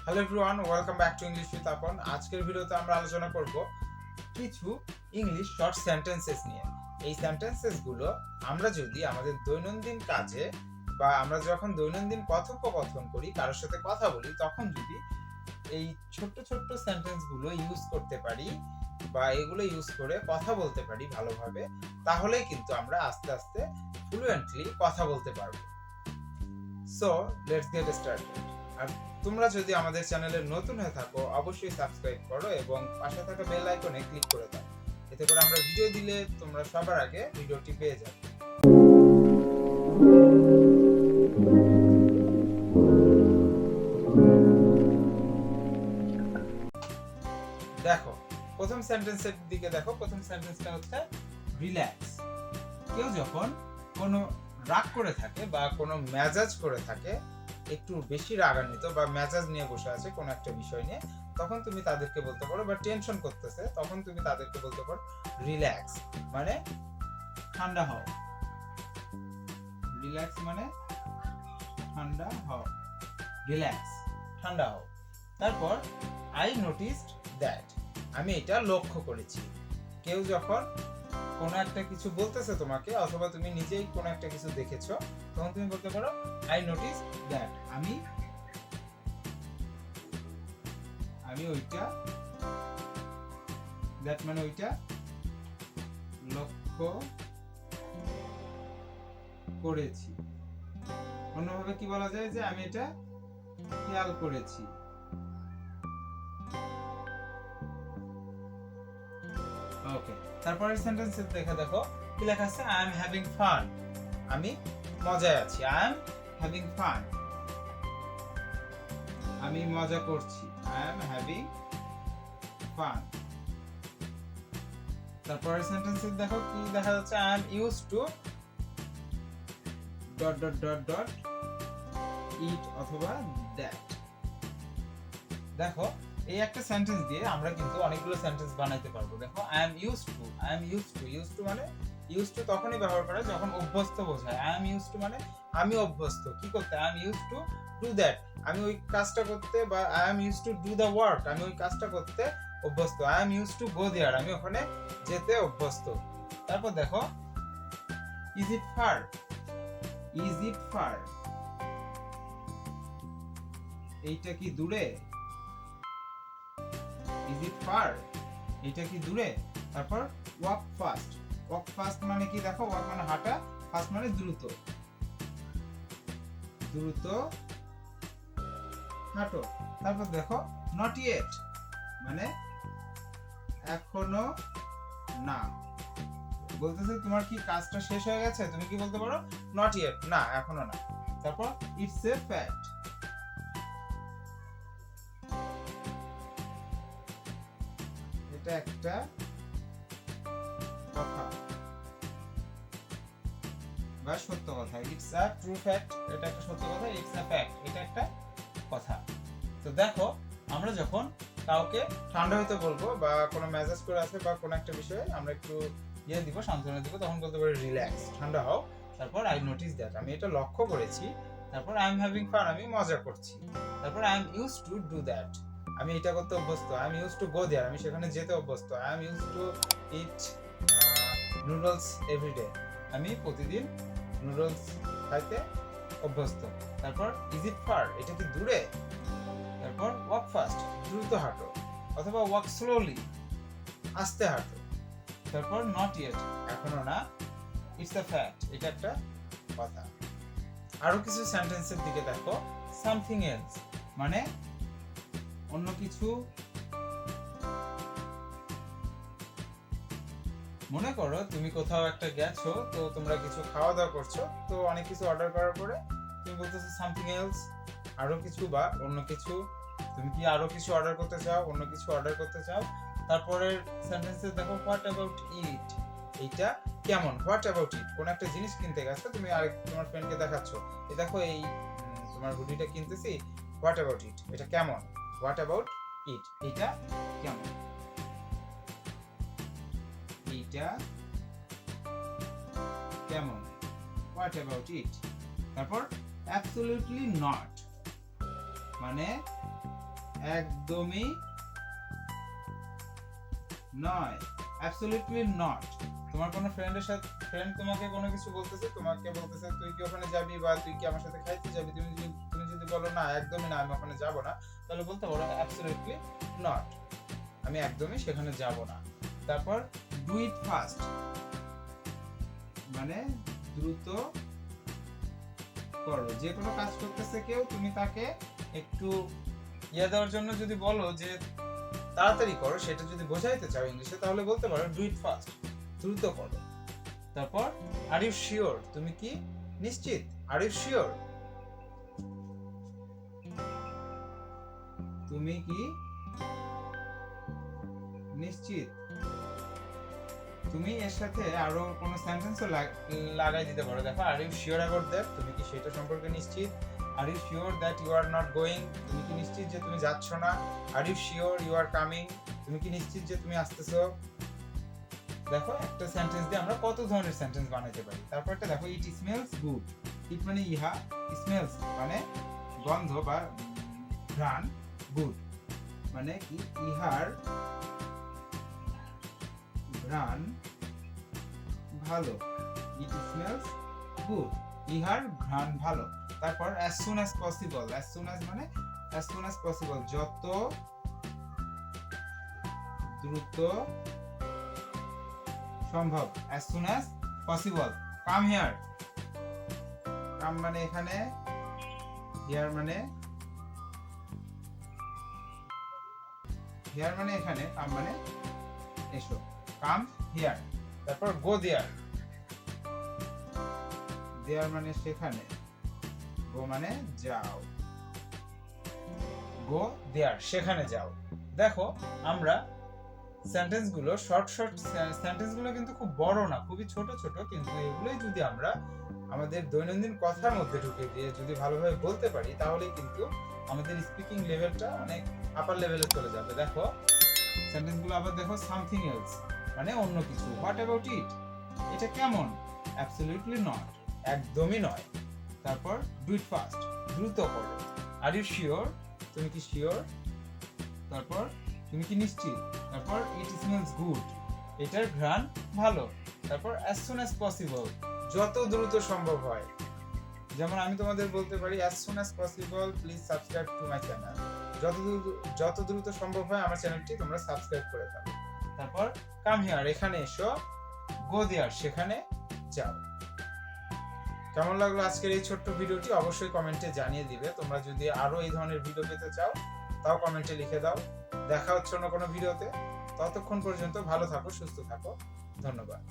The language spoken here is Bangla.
Hello everyone, welcome back to English with আপন। আজকের ভিডিওতে আমরা আলোচনা করব কিছু ইংলিশ শর্ট সেন্টেন্সেস নিয়ে। এই সেন্টেন্সেসগুলো আমরা যদি আমাদের দৈনন্দিন কাজে বা আমরা যখন দৈনন্দিন কথোপকথন করি, কারোর সাথে কথা বলি, তখন যদি এই ছোট্ট ছোট্ট সেন্টেন্সগুলো ইউজ করতে পারি বা এগুলো ইউজ করে কথা বলতে পারি ভালোভাবে, তাহলেই কিন্তু আমরা আস্তে আস্তে ফ্লুয়েন্টলি কথা বলতে পারবো। So let's get started. আর তোমরা যদি আমাদের চ্যানেলে নতুন হয়ে থাকো, অবশ্যই সাবস্ক্রাইব করো এবং পাশে থাকা বেল আইকনে ক্লিক করে দাও। এতে করে আমরা ভিডিও দিলে তোমরা সবার আগে ভিডিওটি পেয়ে যাবে। দেখো, প্রথম সেন্টেন্সের দিকে দেখো। প্রথম সেন্টেন্সটা হচ্ছে রিল্যাক্স। কেউ যখন কোনো রাগ করে থাকে বা কোনো মেজাজ করে থাকে, একটু বেশি রাগান্বিত বা মেজাজ নিয়ে বসে আছে কোনো একটা বিষয় নিয়ে, তখন তুমি তাদেরকে বলতে পারো, বা টেনশন করতেছে তখন তুমি তাদেরকে বলতে পারো রিল্যাক্স, মানে ঠান্ডা হও। রিল্যাক্স মানে ঠান্ডা হও, রিল্যাক্স, ঠান্ডা হও। তারপর আই নোটিসড দ্যাট, আমি এটা লক্ষ্য করেছি। কেউ যখন কোনো একটা কিছু বলতেছে তোমাকে, অথবা তুমি নিজেই কোনো একটা কিছু দেখেছো, তখন তুমি বলতে পারো আই নোটিস দ্যাট, আমি ওইটা, দ্যাট মানে ওইটা লক্ষ্য করেছি। অন্যভাবে কি বলা যায়, যে আমি এটা খেয়াল করেছি। ওকে, তারপরের সেন্টেন্সে দেখো কি লেখা আছে, আই এম হ্যাভিং ফান, আমি মজায় আছি। আই এম হ্যাভিং ফান, আমি মজা করছি। I am having fun. তারপরের সেন্টেন্সে দেখো কি দেখা যাচ্ছে, I am used to dot dot dot dot it অথবা দ্যাট। দেখো, এই একটা সেন্টেন্স দিয়ে আমরা কিন্তু অনেকগুলো সেন্টেন্স বানাইতে পারবো। দেখো, I am used two, I am used two, used to মানে ইউজড টু তখনই ব্যবহার করা যখন অভ্যস্ত বোঝায়। আই এম ইউজড টু মানে আমি অভ্যস্ত কি করতে, I am used to do that, আমি ওই কাজটা করতে, বা I am used to do the work, আমি ওই কাজটা করতে অভ্যস্ত। I am used to go there, আমি ওখানে যেতে অভ্যস্ত। তারপর দেখো, is it far, is it far, এইটা কি দূরে। ইজ ইট ফার, এটা কি দূরে। তারপর ওয়াক ফাস্ট, ওয়াক ফাস্ট মানে কি, দেখো ওয়াক মানে হাঁটা, ফাস্ট মানে দ্রুত, দ্রুত হাঁটো। তারপর দেখো, নট ইয়েট মানে এখনো না, বলতেছে তোমার কি কাজটা শেষ হয়ে গেছে, তুমি কি বলতে পারো নট ইয়েট, না এখনো না। তারপর ইটস এ ফ্যাক্ট, এটা একটা কথা বা সত্য কথা। ইটস আ ট্রু ফ্যাক্ট, এটা একটা সত্য কথা। ইটস আ ফ্যাক্ট, এটা একটা কথা। তো দেখো, আমরা যখন কাউকে ঠান্ডা হইতে বলবো বা কোনো মেসেজ করে আছে বা কোনো একটা বিষয়ে আমরা একটু দিব, সান্ত্বনা দিব, তখন বলতে পারি রিল্যাক্স, ঠান্ডা হও। তারপর আই নোটিস দ্যাট, আমি এটা লক্ষ্য করেছি। তারপর আই এম হ্যাভিং ফান, আমি মজা করছি। তারপর I am used to do that, আমি এটা করতে অভ্যস্ত। I am used to go there, আমি সেখানে যেতে অভ্যস্ত। I am used to eat noodles every day, আমি প্রতিদিন নুডলস খাইতে অভ্যস্ত। তারপর ইজ ইট ফার, এটা কি দূরে। তারপর ওয়াক ফাস্ট, দ্রুত হাঁটো, অথবা ওয়াক স্লোলি, আস্তে হাঁটো। তারপর নট ইয়েট, এখনো না। ইটস আ ফ্যাক্ট, এটা একটা কথা। আরো কিছু সেন্টেন্সের দিকে দেখো, সামথিং এলস মানে অন্য কিছু। মনে করো তুমি কোথাও একটা গেছো, তো তোমরা কিছু খাওয়া দাওয়া করছো, তো অনেক কিছু অর্ডার করার পরে তুমি বলতেছো সামথিং এলস, আরো কিছু বা অন্য কিছু। তুমি কি আরো কিছু অর্ডার করতে চাও, অন্য কিছু অর্ডার করতে চাও। তারপরের সেন্টেন্সে দেখো, হোয়াট অ্যাবাউট ইট, এইটা কেমন। হোয়াট অ্যাবাউট ইট, কোন একটা জিনিস কিনতে গেছো তুমি, আর তোমার ফ্রেন্ডকে দেখাচ্ছো, এই দেখো এই তোমার হুডিটা কিনতেছি, হোয়াট অ্যাবাউট ইট, এটা কেমন। হোয়াট অ্যাবাউট ইট, এটা কেমন, এইটা কেমন, হোয়াট অ্যাবাউট ইট। তারপর অ্যাবসলিউটলি নট মানে একদমই নয়, অ্যাবসলিউটলি নট। তোমার কোনো ফ্রেন্ড তোমাকে কোনো কিছু বলতেছে, তোমাকে বলতেছে তুই কি ওখানে যাবি বা তুই কি আমার সাথে খাইতে যাবি, তুমি যদি বলো না একদমই না, আমি ওখানে যাব না, তাহলে বলতে পারো অ্যাবসলিউটলি নট, আমি একদমই সেখানে যাব না। তারপর ডু ইট ফাস্ট, মানে দ্রুত করো। যে কোনো কাজ করতেছে কেউ, তুমি তাকে একটু দেওয়ার জন্য যদি বলো যে তাড়াতাড়ি করো, সেটা যদি বোঝাইতে চাও ইংলিশে, তাহলে বলতে পারো ডু ইট ফাস্ট, দ্রুত করো। তারপর আর ইউ শিওর, তুমি কি নিশ্চিত, আর ইউ শিওর, তুমি কি নিশ্চিত। তুমি এর সাথে আরো কোনো সেন্টেন্সও লাগাই দিতে পারো। দেখো are you sure about that, তুমি কি সেটা সম্পর্কে নিশ্চিত। Are you sure that you are not going, তুমি কি নিশ্চিত যে তুমি যাচ্ছ না। Are you sure you are coming, তুমি কি নিশ্চিত যে তুমি আসতেছো। দেখো একটা সেন্টেন্স দিয়ে আমরা কত ধরনের সেন্টেন্স বানাইতে পারি। তারপরটা দেখো ইট স্মেলস গুড, ইট মানে ইহা, স্মেলস মানে গন্ধ বা ঘ্রাণ, গুড মানে কি ইহার ঘ্রাণ ভালো, ইট স্মেলস গুড, ইহার ঘ্রাণ ভালো। তারপর as soon as possible, as soon as মানে as soon as possible, যত দ্রুত সম্ভব, as soon as possible। come here, come মানে এখানে, here মানে এখানে, come মানে এসো, come here। তারপর go there, there মানে সেখানে, go মানে যাও, go there সেখানে যাও। দেখো আমরা সেন্টেন্সগুলো শর্ট সেন্টেন্সগুলো কিন্তু খুব বড় না, খুবই ছোট ছোট, কিন্তু এগুলোই যদি আমরা আমাদের দৈনন্দিন কথার মধ্যে ঢুকে দিয়ে যদি ভালোভাবে বলতে পারি, তাহলে কিন্তু আমাদের স্পিকিং লেভেলটা অনেক আপার লেভেলে চলে যাবে। দেখো সেন্টেন্সগুলো আবার দেখো, সামথিং এলস মানে অন্য কিছু, হোয়াট অ্যাবাউট ইট, এটা কেমন, অ্যাবসলিউটলি নট একদমই নয়। তারপর ডু ইট ফাস্ট, দ্রুত করো। আর ইউ শিওর, তুমি কি শিওর। তারপর তুমি কি নিশ্চিত। তারপর ইট স্মেলস গুড, এটার ঘ্রাণ ভালো। তারপর as soon as possible, যত দ্রুত সম্ভব হয়। যেমন আমি তোমাদের বলতে পারি as soon as possible please subscribe to my channel, যত দ্রুত সম্ভব হয় আমার চ্যানেলটি তোমরা সাবস্ক্রাইব করে ফেলো। তারপর কাম হিয়ার, এখানে এসো। গো দেয়ার, সেখানে যাও। কেমন লাগলো আজকের এই ছোট্ট ভিডিওটি অবশ্যই কমেন্টে জানিয়ে দিবে। তোমরা যদি আরো এই ধরনের ভিডিও পেতে চাও তাও কমেন্টে লিখে দাও। দেখা হচ্ছে অন্য কোনো ভিডিওতে, ততক্ষণ পর্যন্ত ভালো থাকো, সুস্থ থাকো, ধন্যবাদ।